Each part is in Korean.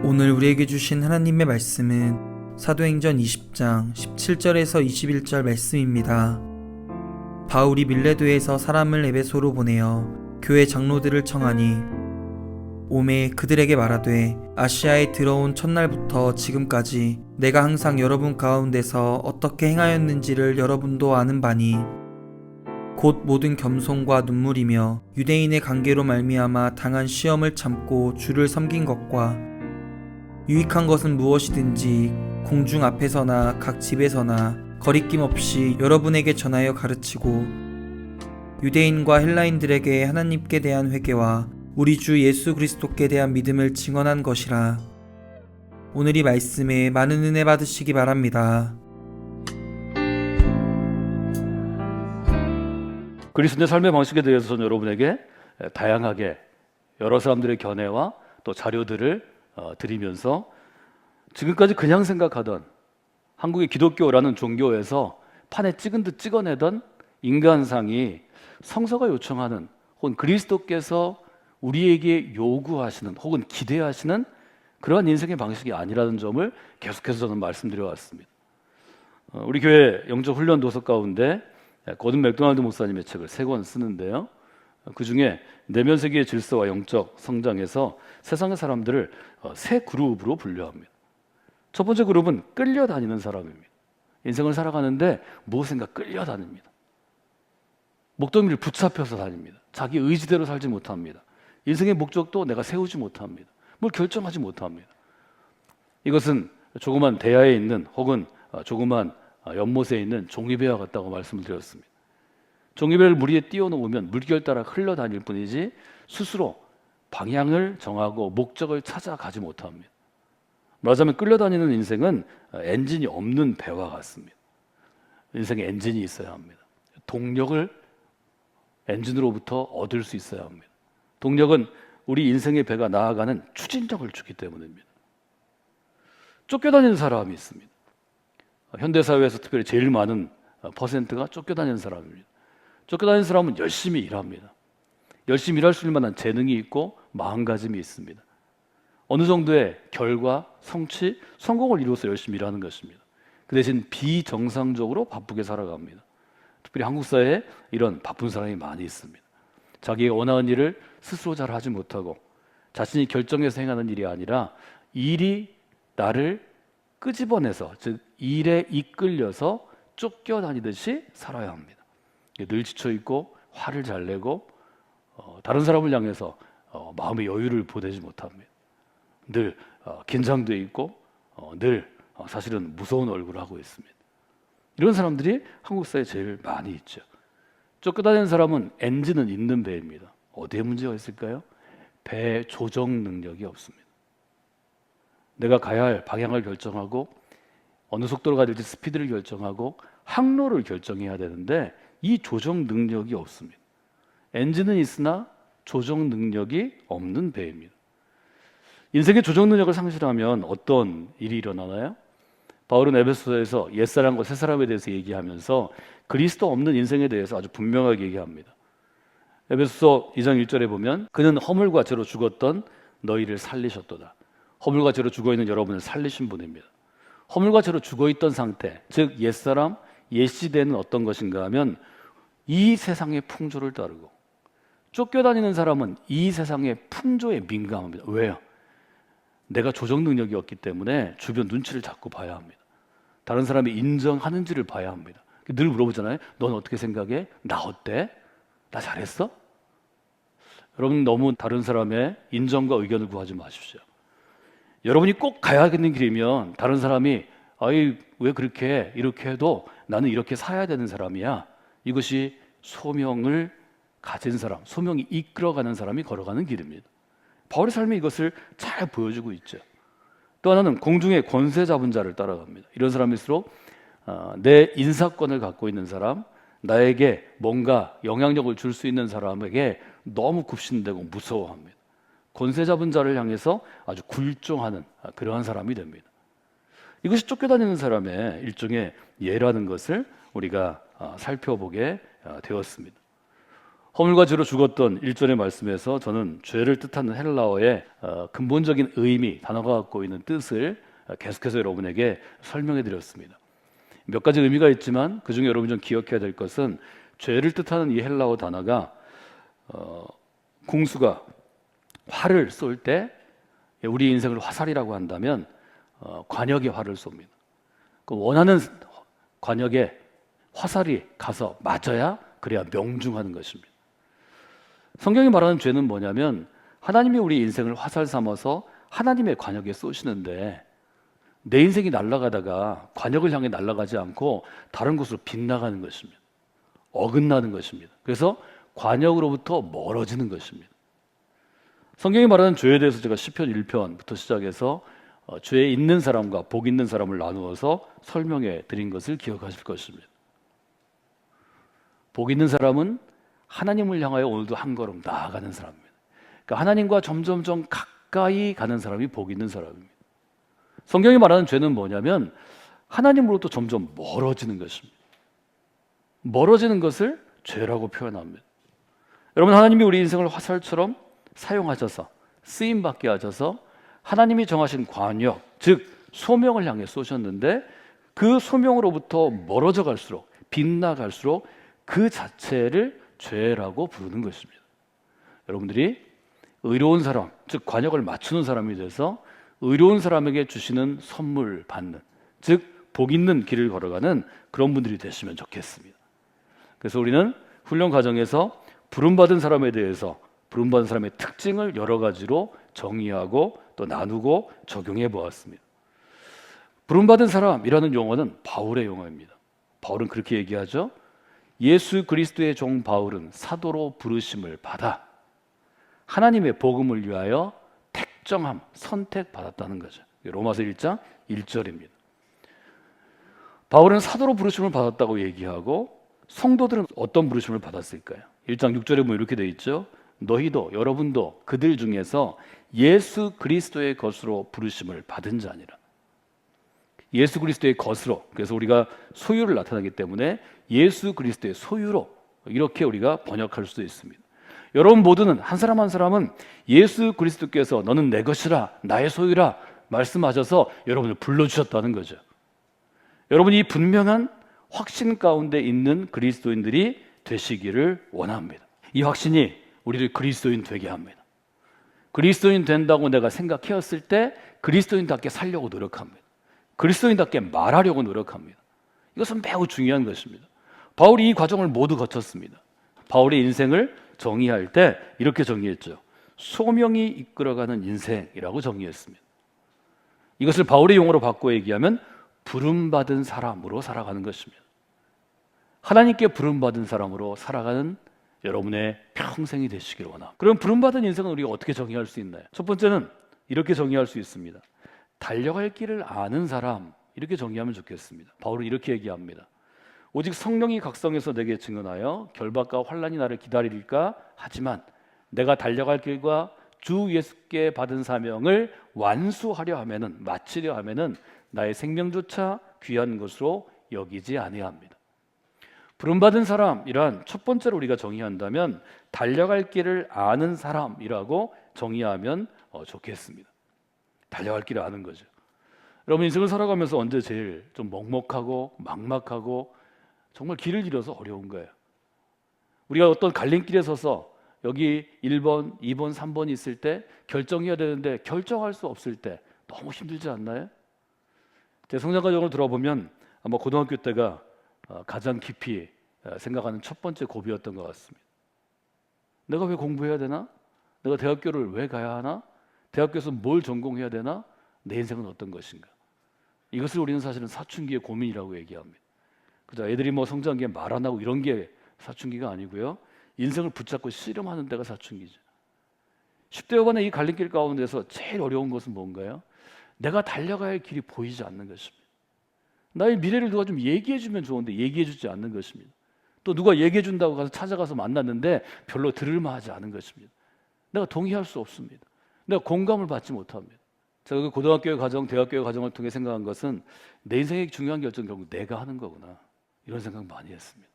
오늘 우리에게 주신 하나님의 말씀은 사도행전 20장 17절에서 21절 말씀입니다. 바울이 밀레도에서 사람을 에베소로 보내어 교회 장로들을 청하니 오매 그들에게 말하되 아시아에 들어온 첫날부터 지금까지 내가 항상 여러분 가운데서 어떻게 행하였는지를 여러분도 아는 바니 곧 모든 겸손과 눈물이며 유대인의 관계로 말미암아 당한 시험을 참고 주를 섬긴 것과 유익한 것은 무엇이든지 공중 앞에서나 각 집에서나 거리낌 없이 여러분에게 전하여 가르치고 유대인과 헬라인들에게 하나님께 대한 회개와 우리 주 예수 그리스도께 대한 믿음을 증언한 것이라. 오늘 이 말씀에 많은 은혜 받으시기 바랍니다. 그리스도의 삶의 방식에 대해서는 여러분에게 다양하게 여러 사람들의 견해와 또 자료들을 드리면서 지금까지 그냥 생각하던 한국의 기독교라는 종교에서 판에 찍은 듯 찍어내던 인간상이 성서가 요청하는 혹은 그리스도께서 우리에게 요구하시는 혹은 기대하시는 그러한 인생의 방식이 아니라는 점을 계속해서 저는 말씀드려왔습니다. 우리 교회 영적 훈련 도서 가운데 거든 맥도날드 목사님의 책을 3권 쓰는데요. 그 중에 내면 세계의 질서와 영적 성장에서 세상의 사람들을 3그룹으로 분류합니다. 첫 번째 그룹은 끌려다니는 사람입니다. 인생을 살아가는데 무엇인가 끌려다닙니다. 목덜미를 붙잡혀서 다닙니다. 자기 의지대로 살지 못합니다. 인생의 목적도 내가 세우지 못합니다. 뭘 결정하지 못합니다. 이것은 조그만 대야에 있는 혹은 조그만 연못에 있는 종이배와 같다고 말씀을 드렸습니다. 종이배를 물 위에 띄워놓으면 물결 따라 흘러다닐 뿐이지 스스로 방향을 정하고 목적을 찾아가지 못합니다. 말하자면 끌려다니는 인생은 엔진이 없는 배와 같습니다. 인생에 엔진이 있어야 합니다. 동력을 엔진으로부터 얻을 수 있어야 합니다. 동력은 우리 인생의 배가 나아가는 추진력을 주기 때문입니다. 쫓겨다니는 사람이 있습니다. 현대사회에서 특별히 제일 많은 퍼센트가 쫓겨다니는 사람입니다. 쫓겨다니는 사람은 열심히 일합니다. 열심히 일할 수 있을 만한 재능이 있고 마음가짐이 있습니다. 어느 정도의 결과, 성취, 성공을 이루어서 열심히 일하는 것입니다. 그 대신 비정상적으로 바쁘게 살아갑니다. 특별히 한국 사회에 이런 바쁜 사람이 많이 있습니다. 자기가 원하는 일을 스스로 잘 하지 못하고 자신이 결정해서 행하는 일이 아니라 일이 나를 끄집어내서, 즉 일에 이끌려서 쫓겨다니듯이 살아야 합니다. 늘 지쳐있고 화를 잘 내고 다른 사람을 향해서 마음의 여유를 보내지 못합니다. 늘 긴장돼 있고 늘 사실은 무서운 얼굴을 하고 있습니다. 이런 사람들이 한국 사회에 제일 많이 있죠. 쫓겨다니는 사람은 엔진은 있는 배입니다. 어디에 문제가 있을까요? 배 조정 능력이 없습니다. 내가 가야 할 방향을 결정하고 어느 속도로 가야 될지 스피드를 결정하고 항로를 결정해야 되는데 이 조정 능력이 없습니다. 엔진은 있으나 조정 능력이 없는 배입니다. 인생의 조정 능력을 상실하면 어떤 일이 일어나나요? 바울은 에베소서에서 옛사람과 새사람에 대해서 얘기하면서 그리스도 없는 인생에 대해서 아주 분명하게 얘기합니다. 에베소서 2장 1절에 보면 그는 허물과 죄로 죽었던 너희를 살리셨도다. 허물과 죄로 죽어있는 여러분을 살리신 분입니다. 허물과 죄로 죽어있던 상태, 즉 옛사람, 옛시대는 어떤 것인가 하면 이 세상의 풍조를 따르고 쫓겨다니는 사람은 이 세상의 풍조에 민감합니다. 왜요? 내가 조정 능력이 없기 때문에 주변 눈치를 자꾸 봐야 합니다. 다른 사람이 인정하는지를 봐야 합니다. 늘 물어보잖아요. 넌 어떻게 생각해? 나 어때? 나 잘했어? 여러분 너무 다른 사람의 인정과 의견을 구하지 마십시오. 여러분이 꼭 가야겠는 길이면 다른 사람이 아이 왜 그렇게 이렇게 해도 나는 이렇게 살아야 되는 사람이야. 이것이 소명을 가진 사람, 소명이 이끌어가는 사람이 걸어가는 길입니다. 바울의 삶이 이것을 잘 보여주고 있죠. 또 하나는 공중의 권세 잡은 자를 따라갑니다. 이런 사람일수록 내 인사권을 갖고 있는 사람, 나에게 뭔가 영향력을 줄 수 있는 사람에게 너무 굽신대고 무서워합니다. 권세 잡은 자를 향해서 아주 굴종하는 그러한 사람이 됩니다. 이것이 쫓겨다니는 사람의 일종의 예라는 것을 우리가 살펴보게 되었습니다. 허물과 죄로 죽었던 1절의 말씀에서 저는 죄를 뜻하는 헬라어의 근본적인 의미, 단어가 갖고 있는 뜻을 계속해서 여러분에게 설명해 드렸습니다. 몇 가지 의미가 있지만 그중에 여러분이 좀 기억해야 될 것은 죄를 뜻하는 이 헬라어 단어가 궁수가 활을 쏠 때 우리 인생을 화살이라고 한다면 관역에 활을 쏩니다. 그 원하는 관역에 화살이 가서 맞아야 그래야 명중하는 것입니다. 성경이 말하는 죄는 뭐냐면 하나님이 우리 인생을 화살 삼아서 하나님의 관역에 쏘시는데 내 인생이 날아가다가 관역을 향해 날아가지 않고 다른 곳으로 빗나가는 것입니다. 어긋나는 것입니다. 그래서 관역으로부터 멀어지는 것입니다. 성경이 말하는 죄에 대해서 제가 시편 1편부터 시작해서 죄에 있는 사람과 복 있는 사람을 나누어서 설명해 드린 것을 기억하실 것입니다. 복 있는 사람은 하나님을 향하여 오늘도 한 걸음 나아가는 사람입니다. 그러니까 하나님과 점점점 가까이 가는 사람이 복 있는 사람입니다. 성경이 말하는 죄는 뭐냐면 하나님으로부터 점점 멀어지는 것입니다. 멀어지는 것을 죄라고 표현합니다. 여러분, 하나님이 우리 인생을 화살처럼 사용하셔서 쓰임받게 하셔서 하나님이 정하신 관역, 즉 소명을 향해 쏘셨는데 그 소명으로부터 멀어져 갈수록, 빗나갈수록 그 자체를 죄라고 부르는 것입니다. 여러분들이 의로운 사람, 즉 관역을 맞추는 사람이 돼서 의로운 사람에게 주시는 선물 받는, 즉 복 있는 길을 걸어가는 그런 분들이 되시면 좋겠습니다. 그래서 우리는 훈련 과정에서 부름받은 사람에 대해서 부름받은 사람의 특징을 여러 가지로 정의하고 또 나누고 적용해 보았습니다. 부름받은 사람이라는 용어는 바울의 용어입니다. 바울은 그렇게 얘기하죠. 예수 그리스도의 종 바울은 사도로 부르심을 받아 하나님의 복음을 위하여 택정함, 선택받았다는 거죠. 로마서 1장 1절입니다. 바울은 사도로 부르심을 받았다고 얘기하고 성도들은 어떤 부르심을 받았을까요? 1장 6절에 보면 이렇게 되어 있죠. 너희도 여러분도 그들 중에서 예수 그리스도의 것으로 부르심을 받은 자니라. 예수 그리스도의 것으로, 그래서 우리가 소유를 나타내기 때문에 예수 그리스도의 소유로 이렇게 우리가 번역할 수도 있습니다. 여러분 모두는 한 사람 한 사람은 예수 그리스도께서 너는 내 것이라 나의 소유라 말씀하셔서 여러분을 불러주셨다는 거죠. 여러분이 분명한 확신 가운데 있는 그리스도인들이 되시기를 원합니다. 이 확신이 우리를 그리스도인 되게 합니다. 그리스도인 된다고 내가 생각해왔을 때 그리스도인답게 살려고 노력합니다. 그리스도인답게 말하려고 노력합니다. 이것은 매우 중요한 것입니다. 바울이 이 과정을 모두 거쳤습니다. 바울의 인생을 정의할 때 이렇게 정의했죠. 소명이 이끌어가는 인생이라고 정의했습니다. 이것을 바울의 용어로 바꿔 얘기하면 부름받은 사람으로 살아가는 것입니다. 하나님께 부름받은 사람으로 살아가는 여러분의 평생이 되시길 원합니다. 그럼 부름받은 인생은 우리가 어떻게 정의할 수 있나요? 첫 번째는 이렇게 정의할 수 있습니다. 달려갈 길을 아는 사람, 이렇게 정의하면 좋겠습니다. 바울은 이렇게 얘기합니다. 오직 성령이 각성해서 내게 증언하여 결박과 환난이 나를 기다리리까 하지만 내가 달려갈 길과 주 예수께 받은 사명을 완수하려 하면은, 마치려 하면은 나의 생명조차 귀한 것으로 여기지 아니합니다. 부름받은 사람이란 첫 번째로 우리가 정의한다면 달려갈 길을 아는 사람이라고 정의하면 좋겠습니다. 달려갈 길을 아는 거죠. 여러분 인생을 살아가면서 언제 제일 좀 먹먹하고 막막하고 정말 길을 잃어서 어려운 거예요. 우리가 어떤 갈림길에 서서 여기 1번, 2번, 3번이 있을 때 결정해야 되는데 결정할 수 없을 때 너무 힘들지 않나요? 제 성장 과정을 들어보면 아마 고등학교 때가 가장 깊이 생각하는 첫 번째 고비였던 것 같습니다. 내가 왜 공부해야 되나? 내가 대학교를 왜 가야 하나? 대학교에서 뭘 전공해야 되나? 내 인생은 어떤 것인가? 이것을 우리는 사실은 사춘기의 고민이라고 얘기합니다. 그죠? 애들이 뭐 성장기에 말 안 하고 이런 게 사춘기가 아니고요. 인생을 붙잡고 씨름하는 데가 사춘기죠. 10대 여반의 이 갈림길 가운데서 제일 어려운 것은 뭔가요? 내가 달려가야 할 길이 보이지 않는 것입니다. 나의 미래를 누가 좀 얘기해 주면 좋은데 얘기해 주지 않는 것입니다. 또 누가 얘기해 준다고 가서 찾아가서 만났는데 별로 들을만하지 않은 것입니다. 내가 동의할 수 없습니다. 내가 공감을 받지 못합니다. 제가 그 고등학교의 과정, 대학교의 과정을 통해 생각한 것은 내 인생의 중요한 결정 결국 내가 하는 거구나, 이런 생각 많이 했습니다.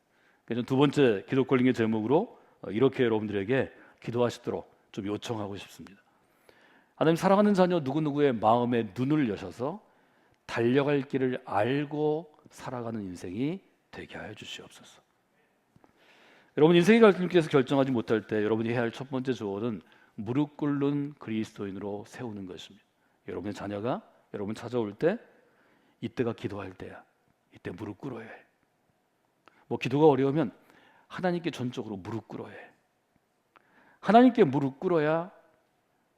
그래서 두 번째 기독 콜링의 제목으로 이렇게 여러분들에게 기도하시도록 좀 요청하고 싶습니다. 하나님, 사랑하는 자녀 누구누구의 마음에 눈을 여셔서 달려갈 길을 알고 살아가는 인생이 되게 하여 주시옵소서. 여러분, 인생의 갈림길에서 결정하지 못할 때 여러분이 해야 할 첫 번째 조언은 무릎 꿇는 그리스도인으로 세우는 것입니다. 여러분의 자녀가 여러분 찾아올 때 이때가 기도할 때야. 이때 무릎 꿇어야 해. 뭐 기도가 어려우면 하나님께 전적으로 무릎 꿇어야 해. 하나님께 무릎 꿇어야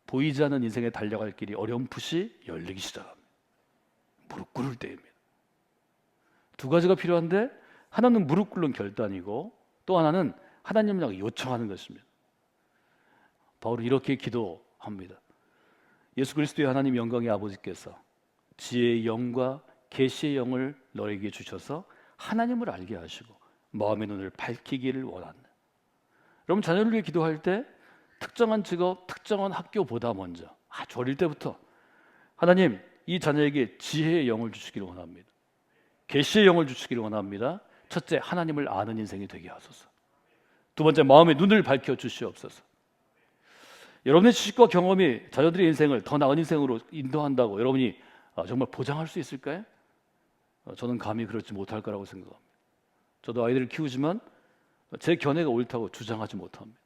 보이지 않는 인생에 달려갈 길이 어렴풋이 열리기 시작합니다. 무릎 꿇을 때입니다. 두 가지가 필요한데, 하나는 무릎 꿇는 결단이고 또 하나는 하나님을 향해 요청하는 것입니다. 바울은 이렇게 기도합니다. 예수 그리스도의 하나님 영광의 아버지께서 지혜의 영과 계시의 영을 너에게 주셔서 하나님을 알게 하시고 마음의 눈을 밝히기를 원한다. 여러분, 자녀를 위해 기도할 때 특정한 직업, 특정한 학교보다 먼저 아주 어릴 때부터 하나님, 이 자녀에게 지혜의 영을 주시기를 원합니다. 계시의 영을 주시기를 원합니다. 첫째, 하나님을 아는 인생이 되게 하소서. 두 번째, 마음의 눈을 밝혀 주시옵소서. 여러분의 지식과 경험이 자녀들의 인생을 더 나은 인생으로 인도한다고 여러분이 정말 보장할 수 있을까요? 저는 감히 그렇지 못할 거라고 생각합니다. 저도 아이들을 키우지만 제 견해가 옳다고 주장하지 못합니다.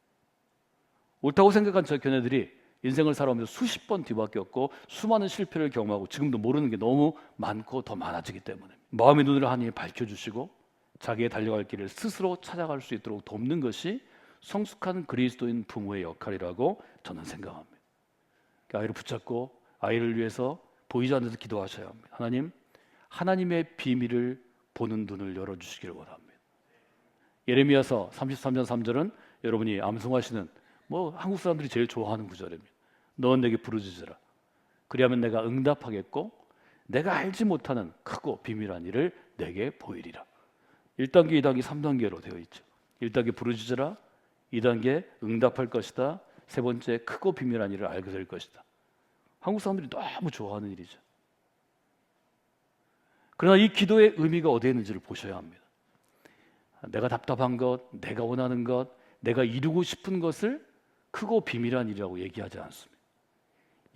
옳다고 생각한 제 견해들이 인생을 살아오면서 수십 번 뒤바뀌었고 수많은 실패를 경험하고 지금도 모르는 게 너무 많고 더 많아지기 때문에 마음의 눈을 하나님이 밝혀주시고 자기의 달려갈 길을 스스로 찾아갈 수 있도록 돕는 것이 성숙한 그리스도인 부모의 역할이라고 저는 생각합니다. 아이를 붙잡고 아이를 위해서 보이지 않는 데서 기도하셔야 합니다. 하나님, 하나님의 비밀을 보는 눈을 열어주시기를 원합니다. 예레미야서 33장 3절은 여러분이 암송하시는 한국 사람들이 제일 좋아하는 구절입니다. 너는 내게 부르짖으라. 그리하면 내가 응답하겠고 내가 알지 못하는 크고 비밀한 일을 내게 보이리라. 1단계, 2단계, 3단계로 되어 있죠. 1단계 부르짖으라, 2단계 응답할 것이다, 세 번째 크고 비밀한 일을 알게 될 것이다. 한국 사람들이 너무 좋아하는 일이죠. 그러나 이 기도의 의미가 어디에 있는지를 보셔야 합니다. 내가 답답한 것, 내가 원하는 것, 내가 이루고 싶은 것을 크고 비밀한 일이라고 얘기하지 않습니다.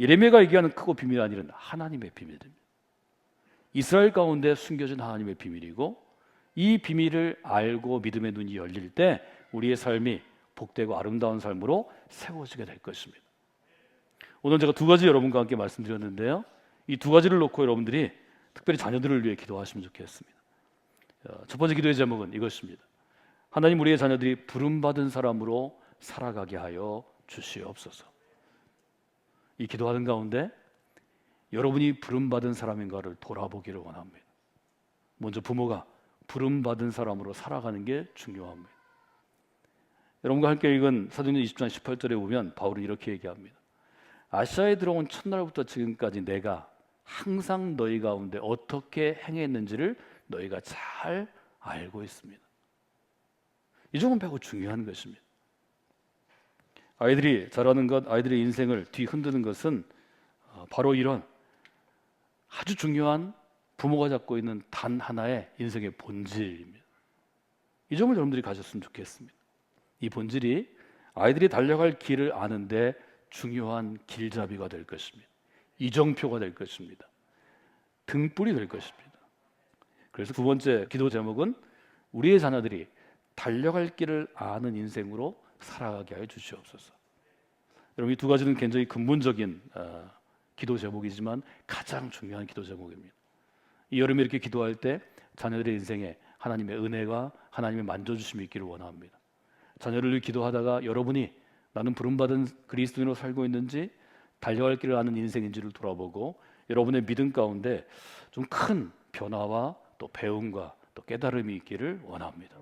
예레미야가 얘기하는 크고 비밀한 일은 하나님의 비밀입니다. 이스라엘 가운데 숨겨진 하나님의 비밀이고 이 비밀을 알고 믿음의 눈이 열릴 때 우리의 삶이 복되고 아름다운 삶으로 세워지게 될 것입니다. 오늘 제가 두 가지 여러분과 함께 말씀드렸는데요. 이 두 가지를 놓고 여러분들이 특별히 자녀들을 위해 기도하시면 좋겠습니다. 첫 번째 기도의 제목은 이것입니다. 하나님, 우리의 자녀들이 부름받은 사람으로 살아가게 하여 주시옵소서. 이 기도하는 가운데 여러분이 부름받은 사람인가를 돌아보기를 원합니다. 먼저 부모가 부름받은 사람으로 살아가는 게 중요합니다. 여러분과 함께 읽은 사도행전 20장 18절에 보면 바울은 이렇게 얘기합니다. 아시아에 들어온 첫날부터 지금까지 내가 항상 너희 가운데 어떻게 행했는지를 너희가 잘 알고 있습니다. 이 점은 매우 중요한 것입니다. 아이들이 자라는 것, 아이들의 인생을 뒤흔드는 것은 바로 이런 아주 중요한 부모가 잡고 있는 단 하나의 인생의 본질입니다. 이 점을 여러분들이 가졌으면 좋겠습니다. 이 본질이 아이들이 달려갈 길을 아는데 중요한 길잡이가 될 것입니다. 이정표가 될 것입니다. 등불이 될 것입니다. 그래서 두 번째 기도 제목은 우리의 자녀들이 달려갈 길을 아는 인생으로 살아가게 하여 주시옵소서. 여러분, 이 두 가지는 굉장히 근본적인 기도 제목이지만 가장 중요한 기도 제목입니다. 이 여름에 이렇게 기도할 때 자녀들의 인생에 하나님의 은혜가 하나님의 만져주심이 있기를 원합니다. 자녀를 위해 기도하다가 여러분이 나는 부름받은 그리스도인으로 살고 있는지 달려갈 길을 아는 인생인지를 돌아보고 여러분의 믿음 가운데 좀 큰 변화와 또 배움과 또 깨달음이 있기를 원합니다.